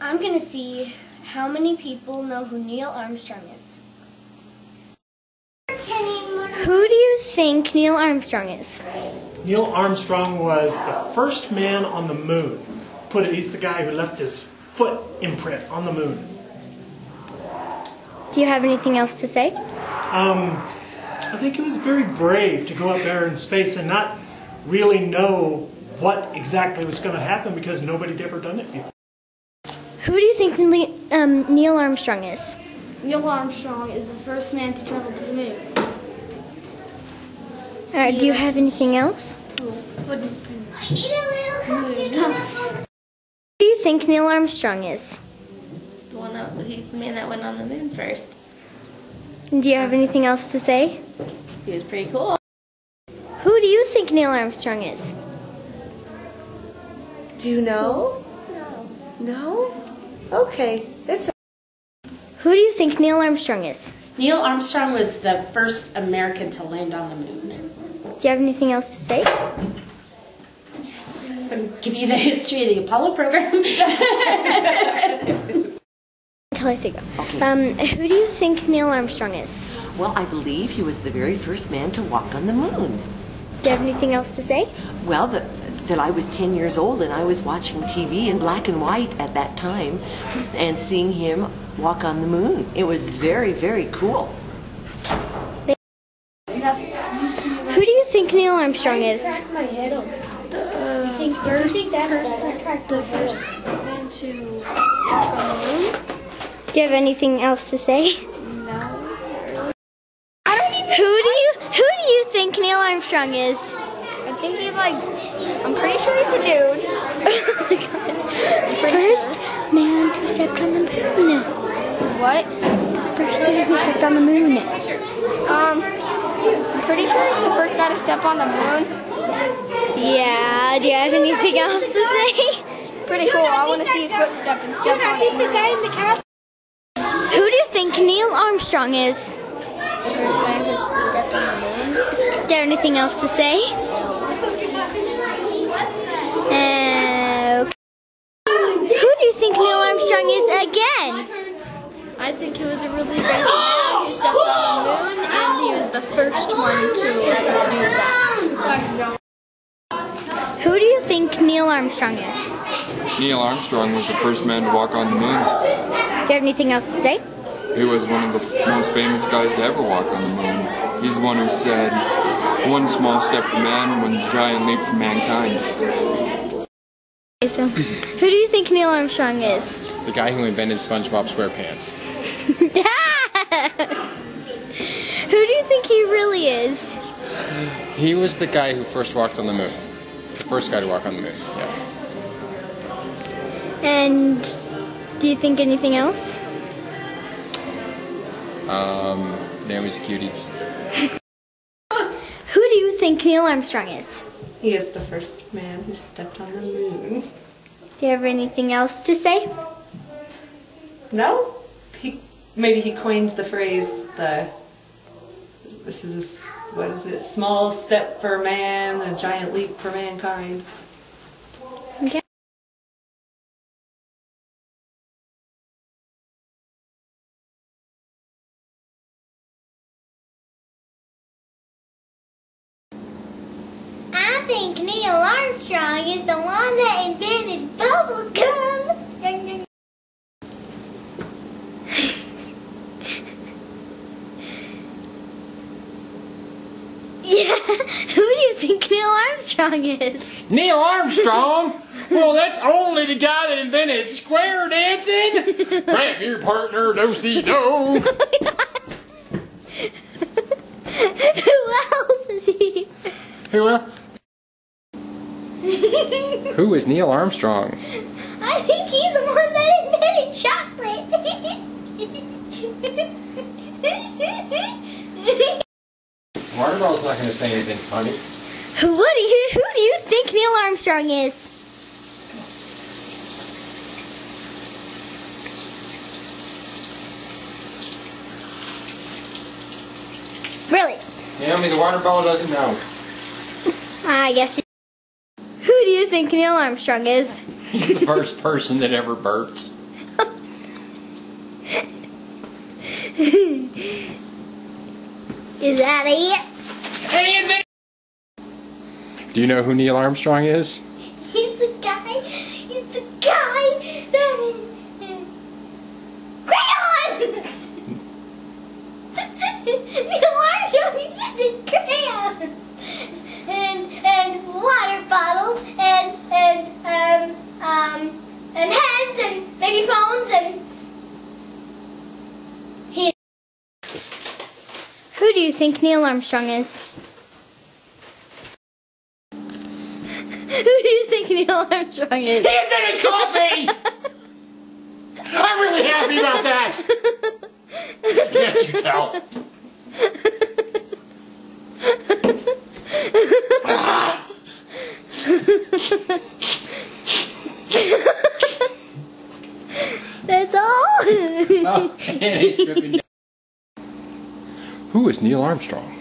I'm going to see how many people know who Neil Armstrong is. Who do you think Neil Armstrong is? Neil Armstrong was the first man on the moon. He's the guy who left his foot imprint on the moon. Do you have anything else to say? I think he was very brave to go up there in space and not really know what exactly was going to happen because nobody had ever done it before. Who do you think Neil Armstrong is? Neil Armstrong is the first man to travel to the moon. Alright, do you have anything else? Who do you think Neil Armstrong is? He's the man that went on the moon first. Do you have anything else to say? He was pretty cool. Who do you think Neil Armstrong is? Do you know? No. No? Okay. Who do you think Neil Armstrong is? Neil Armstrong was the first American to land on the moon. Do you have anything else to say? I'll give you the history of the Apollo program. Until I say go. Okay. Who do you think Neil Armstrong is? Well, I believe he was the very first man to walk on the moon. Do you have anything else to say? Well, that I was 10 years old and I was watching TV in black and white at that time and seeing him walk on the moon. It was very, very cool. Who do you think Neil Armstrong is? The first man to walk on the moon? Do you have anything else to say? No. Who do you think Neil Armstrong is? I think he's I'm pretty sure he's a dude. Oh my god. First man who stepped on the moon. What? First man who stepped on the moon. I'm pretty sure he's the first guy to step on the moon. Yeah, do you have anything else to say? Pretty cool. I want to see his footstep and step on the moon. The guy in the cab. Who do you think Neil Armstrong is? The first man who stepped on the moon. Do you have anything else to say? Okay. Who do you think Neil Armstrong is again? I think he was a really brave man who stepped on the moon, and he was the first one to ever do that. Who do you think Neil Armstrong is? Neil Armstrong was the first man to walk on the moon. Do you have anything else to say? He was one of the most famous guys to ever walk on the moon. He's the one who said, "One small step for man, one giant leap for mankind." Okay, so, who do you think Neil Armstrong is? The guy who invented SpongeBob SquarePants. Who do you think he really is? He was the guy who first walked on the moon. The first guy to walk on the moon, yes. And do you think anything else? Naomi's a cutie. Who do you think Neil Armstrong is? He is the first man who stepped on the moon. Do you have anything else to say? No? Maybe he coined the phrase, small step for man, a giant leap for mankind. Okay. I think Neil Armstrong is the one that invented bubble gum. Yeah, who do you think Neil Armstrong is? Neil Armstrong? Well, that's only the guy that invented square dancing. Grab your partner, do-si-do. Who else is he? Who else? Who is Neil Armstrong? I think he's the one that invented chocolate. Waterball's not going to say anything funny. Who do you think Neil Armstrong is? Really? Naomi, the water bottle doesn't know. I guess. Who do you think Neil Armstrong is? He's the first person that ever burped. Is that it? Do you know who Neil Armstrong is? He's the guy that is crayons! Neil Armstrong invented crayons! And water bottles and heads and baby phones and Who do you think Neil Armstrong is? Who do you think Neil Armstrong is? He invented coffee! I'm really happy about that! Can't you tell? That's all? Oh, and he's tripping down. Who is Neil Armstrong?